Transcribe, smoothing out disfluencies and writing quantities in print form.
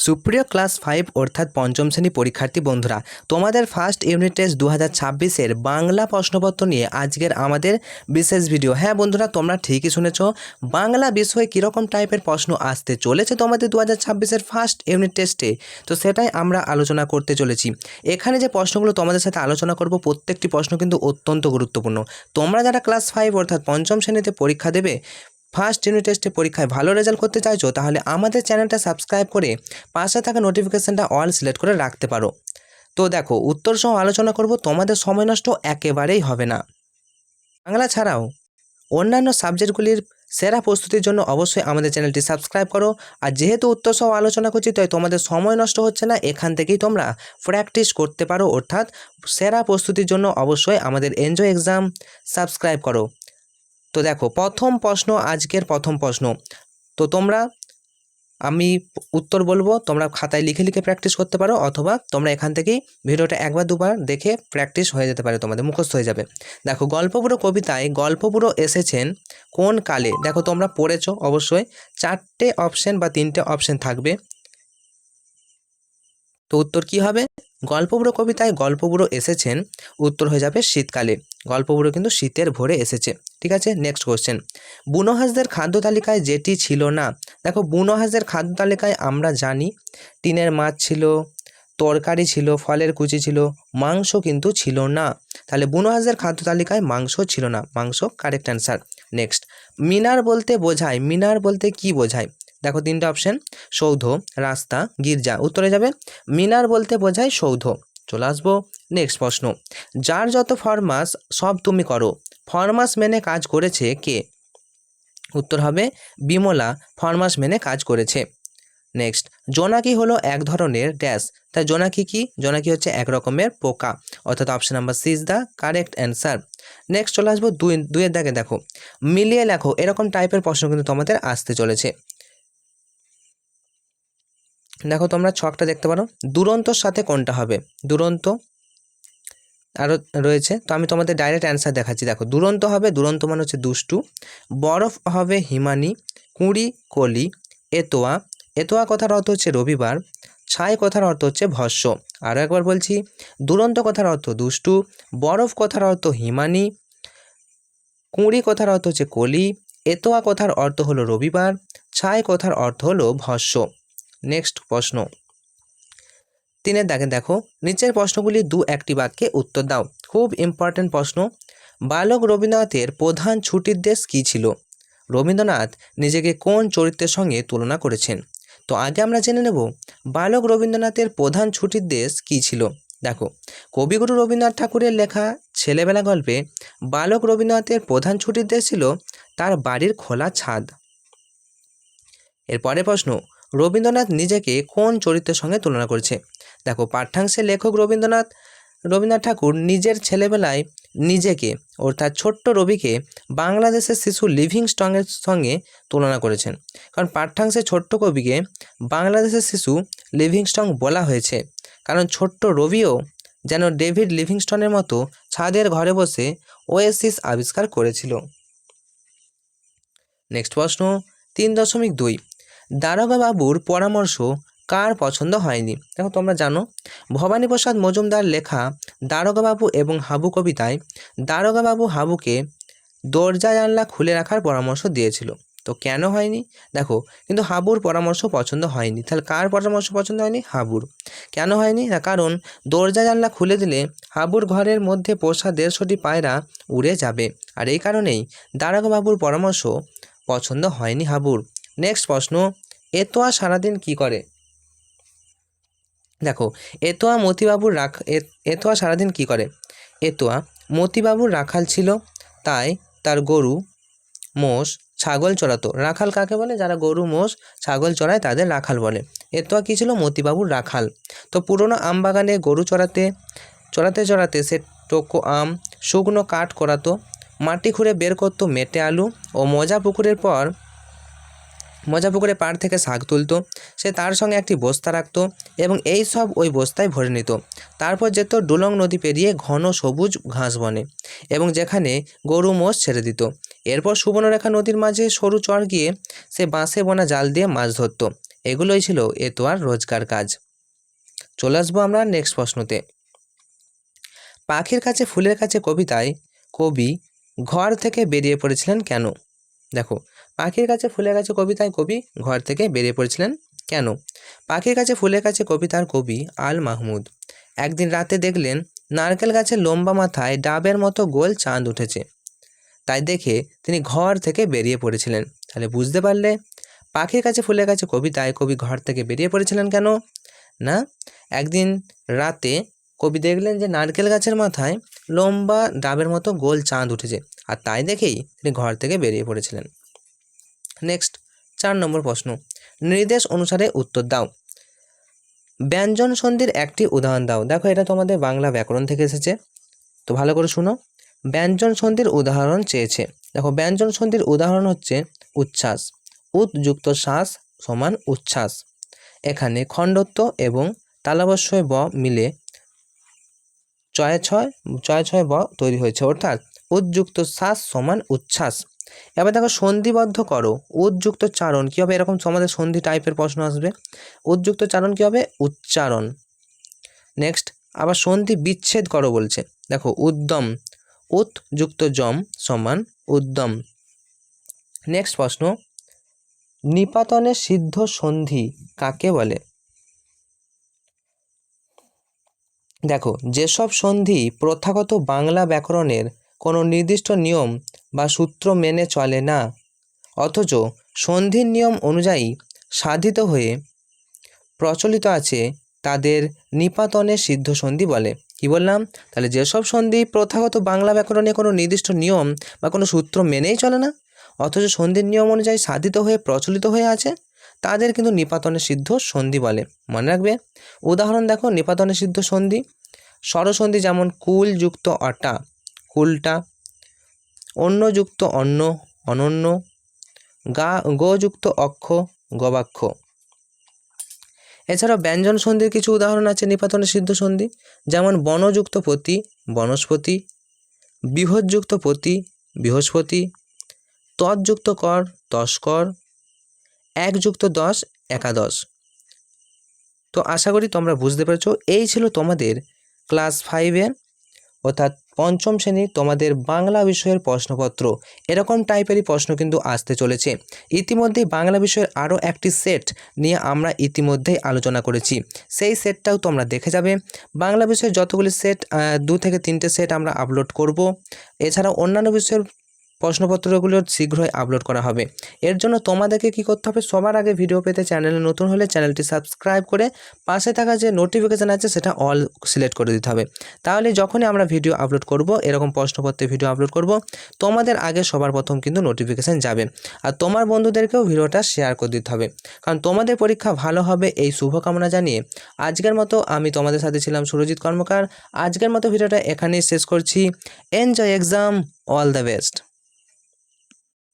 সুপ্রিয় ক্লাস 5 অর্থাৎ পঞ্চম শ্রেণী পরীক্ষার্থী বন্ধুরা, তোমাদের ফার্স্ট ইউনিট টেস্ট 2026-এর বাংলা প্রশ্নপত্র নিয়ে আজকের আমাদের বিশেষ ভিডিও। হ্যাঁ বন্ধুরা, তোমরা ঠিকই শুনেছ, বাংলা বিষয়ে কীরকম টাইপের প্রশ্ন আসতে চলেছে তোমাদের 2026-এর ফার্স্ট ইউনিট টেস্টে, তো সেটাই আমরা আলোচনা করতে চলেছি। এখানে যে প্রশ্নগুলো তোমাদের সাথে আলোচনা করব, প্রত্যেকটি প্রশ্ন কিন্তু অত্যন্ত গুরুত্বপূর্ণ। তোমরা যারা ক্লাস 5 অর্থাৎ পঞ্চম শ্রেণীতে পরীক্ষা দেবে, ফার্স্ট ইউনিট টেস্টে পরীক্ষায় ভালো রেজাল্ট করতে চাইছো, তাহলে আমাদের চ্যানেলটা সাবস্ক্রাইব করে পাশে থাকা নোটিফিকেশানটা অল সিলেক্ট করে রাখতে পারো। তো দেখো, উত্তর সহ আলোচনা করব, তোমাদের সময় নষ্ট একেবারেই হবে না। বাংলা ছাড়াও অন্যান্য সাবজেক্টগুলির সেরা প্রস্তুতির জন্য অবশ্যই আমাদের চ্যানেলটি সাবস্ক্রাইব করো। আর যেহেতু উত্তর সহ আলোচনা করছি, তাই তোমাদের সময় নষ্ট হচ্ছে না, এখান থেকেই তোমরা প্র্যাকটিস করতে পারো। অর্থাৎ সেরা প্রস্তুতির জন্য অবশ্যই আমাদের এনজয় এক্সাম সাবস্ক্রাইব করো। তো দেখো, প্রথম প্রশ্ন, আজকের প্রথম প্রশ্ন। তো আমি উত্তর বলবো, তোমরা খাতায় লিখে লিখে প্র্যাকটিস করতে পারো, অথবা তোমরা এখান থেকেই ভিডিওটা একবার দুবার দেখে প্র্যাকটিস হয়ে যেতে পারে, তোমাদের মুখস্থ হয়ে যাবে। দেখো, গল্পপুরো কবিতায় গল্পপুরো এসেছেন কোন কালে? দেখো, তোমরা পড়েছো অবশ্যই, 4টে অপশন বা 3টে অপশন থাকবে। তো উত্তর কি হবে? গল্পপুরো কবিতায় গল্পপুরো এসেছেন, উত্তর হয়ে যাবে শীতকালে। গল্পপুরো কিন্তু শীতের ভোরে এসেছে। ঠিক আছে, নেক্সট কোশ্চেন। বুনোহাঁসদের খাদ্য তালিকায় যেটি ছিল না। দেখো, বুনোহাঁসদের খাদ্য তালিকায় আমরা জানি টিনের মাছ ছিল, তরকারি ছিল, ফলের কুচি ছিল, মাংস কিন্তু ছিল না। তাহলে বুনোহাঁসদের খাদ্য তালিকায় মাংস ছিল না, মাংস কারেক্ট অ্যান্সার। নেক্সট, মিনার বলতে বোঝায়, মিনার বলতে কি বোঝায়? দেখো, 3টে অপশন, সৌধ, রাস্তা, গির্জা। উত্তরে যাবে মিনার বলতে বোঝায় সৌধ। চলে আসবো নেক্সট প্রশ্ন। যার যত ফরমাস সব তুমি করো, ফরমাস মেনে কাজ করেছে কে? উত্তর হবে বিমলা ফরমাস মেনে কাজ করেছে। নেক্সট, জোনাকি হলো এক ধরনের ড্যাশ। তাই জোনাকি কি? জোনাকি হচ্ছে এক রকমের পোকা, অর্থাৎ option number C is the correct answer. Next চলে আসবো দুইয়ের দাগে। দেখো, মিলিয়ে লেখো, এরকম টাইপের প্রশ্ন কিন্তু তোমাদের আসতে চলেছে। দেখো, তোমরা ছকটা দেখতে পারো, দুরন্তর সাথে কোনটা হবে? দুরন্ত আরও রয়েছে, তো আমি তোমাদের ডাইরেক্ট অ্যান্সার দেখাচ্ছি। দেখো, দুরন্ত হবে, দুরন্ত মানে হচ্ছে দুষ্টু। বরফ হবে হিমানি, কুঁড়ি কলি, এতোয়া, এতোয়া কথার অর্থ হচ্ছে রবিবার, ছাই কথার অর্থ হচ্ছে ভস্য। আরও একবার বলছি, দুরন্ত কথার অর্থ দুষ্টু, বরফ কথার অর্থ হিমানি, কুঁড়ি কথার অর্থ হচ্ছে কলি, এতোয়া কথার অর্থ হলো রবিবার, ছাই কথার অর্থ হলো ভস্য। নেক্সট প্রশ্ন, 3-এর দাগে দেখো, নিচের প্রশ্নগুলি 2-1টি বাক্যে উত্তর দাও। খুব ইম্পর্টেন্ট প্রশ্ন। বালক রবীন্দ্রনাথের প্রধান ছুটির দেশ কী ছিল? রবীন্দ্রনাথ নিজেকে কোন চরিত্রের সঙ্গে তুলনা করেছেন? তো আগে আমরা জেনে নেব বালক রবীন্দ্রনাথের প্রধান ছুটির দেশ কী ছিল। দেখো, কবিগুরু রবীন্দ্রনাথ ঠাকুরের লেখা ছেলেবেলা গল্পে বালক রবীন্দ্রনাথের প্রধান ছুটির দেশ ছিল তার বাড়ির খোলা ছাদ। এরপরে প্রশ্ন, রবীন্দ্রনাথ নিজেকে কোন চরিত্রের সঙ্গে তুলনা করেছে? দেখো, পাঠ্যাংশের লেখক রবীন্দ্রনাথ ঠাকুর নিজের ছেলেবেলায় নিজেকে অর্থাৎ ছোট্ট রবিকে বাংলাদেশের শিশু লিভিংস্টনের সঙ্গে তুলনা করেছেন। কারণ পাঠ্যাংশে ছোট্ট কবিকে বাংলাদেশের শিশু লিভিংস্টন বলা হয়েছে, কারণ ছোট্ট রবিও যেন ডেভিড লিভিংস্টনের মতো ছাদের ঘরে বসে ওয়েসিস আবিষ্কার করেছিল। নেক্সট প্রশ্ন, 3.2, দারোগা বাবুর পরামর্শ কার পছন্দ হয়নি? দেখো, তোমরা জানো ভবানীপ্রসাদ মজুমদার লেখা দারোগা বাবু এবং হাবু কবিতায় দারোগা বাবু হাবুকে দরজা জানলা খুলে রাখার পরামর্শ দিয়েছিল। তো কেন হয়নি? দেখো, কিন্তু হাবুর পরামর্শ পছন্দ হয়নি। তাহলে কার পরামর্শ পছন্দ হয়নি? হাবুর। কেন হয়নি? না, কারণ দরজা জানলা খুলে দিলে হাবুর ঘরের মধ্যে পোষা 150টি পায়রা উড়ে যাবে, আর এই কারণেই দারোগা বাবুর পরামর্শ পছন্দ হয়নি হাবুর। নেক্সট প্রশ্ন, এতোয়া সারাদিন কি করে? দেখো, এতোয়া সারাদিন কি করে? এতোয়া মতিবাবুর রাখাল ছিল, তাই তার গরু মোষ ছাগল চড়াতো। রাখাল কাকে বলে? যারা গরু মোষ ছাগল চড়ায় তাদের রাখাল বলে। এতোয়া কী ছিল? মতিবাবুর রাখাল। তো পুরনো আম বাগানে গরু চড়াতে সে টোকো আম, শুকনো কাঠ করাতো, মাটি খুঁড়ে বের করতো মেটে আলু, ও মজা পুকুরে পাড় থেকে শাক তুলতো। সে তার সঙ্গে একটি বস্তা রাখত এবং এই সব ওই বস্তায় ভরে নিত। তারপর যেত ডুলং নদী পেরিয়ে ঘন সবুজ ঘাস বনে, এবং যেখানে গরু মোষ ছেড়ে দিত। এরপর সুবর্ণরেখা নদীর মাঝে সরু চর গিয়ে সে বাঁশে বোনা জাল দিয়ে মাছ ধরত। এগুলোই ছিল এ তো আর রোজকার কাজ। চলে আসবো আমরা নেক্সট প্রশ্নতে। পাখির কাছে ফুলের কাছে কবিতায় কবি ঘর থেকে বেরিয়ে পড়েছিলেন কেন? দেখো, পাখির কাছে ফুলের কাছে কবিতায় কবি ঘর থেকে বেরিয়ে পড়েছিলেন কেন? পাখির কাছে ফুলের কাছে কবিতার কবি আল মাহমুদ একদিন রাতে দেখলেন নারকেল গাছের লম্বা মাথায় ডাবের মতো গোল চাঁদ উঠেছে। তাই দেখে তিনি ঘর থেকে বেরিয়ে পড়েছিলেন। তাহলে বুঝতে পারলে পাখির কাছে ফুলের কাছে কবিতায় কবি ঘর থেকে বেরিয়ে পড়েছিলেন কেন? না, একদিন রাতে কবি দেখলেন যে নারকেল গাছের মাথায় লম্বা ডাবের মতো গোল চাঁদ উঠেছে, আর তাই দেখেই তিনি ঘর থেকে বেরিয়ে পড়েছিলেন। নেক্সট 4 নম্বর প্রশ্ন, নির্দেশ অনুসারে উত্তর দাও। ব্যঞ্জন সন্ধির একটি উদাহরণ দাও। দেখো, এটা তোমাদের বাংলা ব্যাকরণ থেকে এসেছে, তো ভালো করে শুনো। ব্যঞ্জন সন্ধির উদাহরণ চেয়েছে। দেখো, ব্যঞ্জন সন্ধির উদাহরণ হচ্ছে উচ্ছ্বাস। উৎ যুক্ত শ্বাস সমান উচ্ছ্বাস। এখানে খণ্ডত্ব এবং তালবস্যয় ব মিলে ছয় ছয় ব তৈরি হয়েছে, অর্থাৎ উদ্যুক্ত শ্বাস সমান উচ্ছ্বাস। এবার দেখো, সন্ধিবদ্ধ করো। উদ্যুক্ত চারণ কী হবে? এরকম তোমাদের সন্ধি টাইপের প্রশ্ন আসবে। উদ্যুক্ত চারণ কী হবে? উচ্চারণ। নেক্সট, আবার সন্ধি বিচ্ছেদ করো বলছে। দেখো, উদ্যম, উৎ যুক্ত যম সমান উদ্যম। নেক্সট প্রশ্ন, নিপাতনে সিদ্ধ সন্ধি কাকে বলে? দেখো, যেসব সন্ধি প্রথাগত বাংলা ব্যাকরণের কোনো নির্দিষ্ট নিয়ম বা সূত্র মেনে চলে না, অথচ সন্ধির নিয়ম অনুযায়ী সাধিত হয়ে প্রচলিত আছে, তাদের নিপাতনে সিদ্ধ সন্ধি বলে। কি বললাম? তাহলে যেসব সন্ধি প্রথাগত বাংলা ব্যাকরণে কোনো নির্দিষ্ট নিয়ম বা কোনো সূত্র মেনেই চলে না, অথচ সন্ধির নিয়ম অনুযায়ী সাধিত হয়ে প্রচলিত হয়ে আছে, তাদের কিন্তু নিপাতনে সিদ্ধ সন্ধি বলে। মনে রাখবে। উদাহরণ দেখো, নিপাতনে সিদ্ধ সন্ধি স্বরসন্ধি যেমন কুল যুক্ত অটা কুলটা, অন্য যুক্ত অন্য অনন্য, গো যুক্ত অক্ষ গবাক্ষ। এছাড়াও ব্যঞ্জন সন্ধির কিছু উদাহরণ আছে নিপাতনে সিদ্ধ সন্ধি, যেমন বনযুক্ত পতি বনস্পতি, বৃহৎযুক্ত পতি বৃহস্পতি, তৎযুক্ত কর তস্কর, একযুক্ত দশ একাদশ। তো আশা করি তোমরা বুঝতে পেরেছো। এই ছিল তোমাদের ক্লাস 5-এর অর্থাৎ পঞ্চম শ্রেণীর তোমাদের বাংলা বিষয়ের প্রশ্নপত্র। এরকম টাইপেরই প্রশ্ন কিন্তু আসতে চলেছে। ইতিমধ্যেই বাংলা বিষয়ের আরও একটি সেট নিয়ে আমরা ইতিমধ্যেই আলোচনা করেছি, সেই সেটটাও তোমরা দেখে যাবে। বাংলা বিষয়ের যতগুলি সেট 2 থেকে 3টে সেট আমরা আপলোড করব। এছাড়াও অন্যান্য বিষয়ের প্রশ্নপত্রগুলো শীঘ্রই আপলোড করা হবে। এর জন্য তোমাদেরকে কি করতে হবে? সবার আগে ভিডিও পেতে চ্যানেলে নতুন হলে চ্যানেলটি সাবস্ক্রাইব করে পাশে থাকা যে নোটিফিকেশান আছে সেটা অল সিলেক্ট করে দিতে হবে। তাহলে যখনই আমরা ভিডিও আপলোড করব, এরকম প্রশ্নপত্রের ভিডিও আপলোড করব, তোমাদের আগে সবার প্রথম কিন্তু নোটিফিকেশান যাবে। আর তোমার বন্ধুদেরকেও ভিডিওটা শেয়ার করে দিতে হবে, কারণ তোমাদের পরীক্ষা ভালো হবে এই শুভকামনা জানিয়ে আজকের মতো আমি তোমাদের সাথে ছিলাম সুরজিৎ কর্মকার। আজকের মতো ভিডিওটা এখানেই শেষ করছি। Enjoy exam, all the best.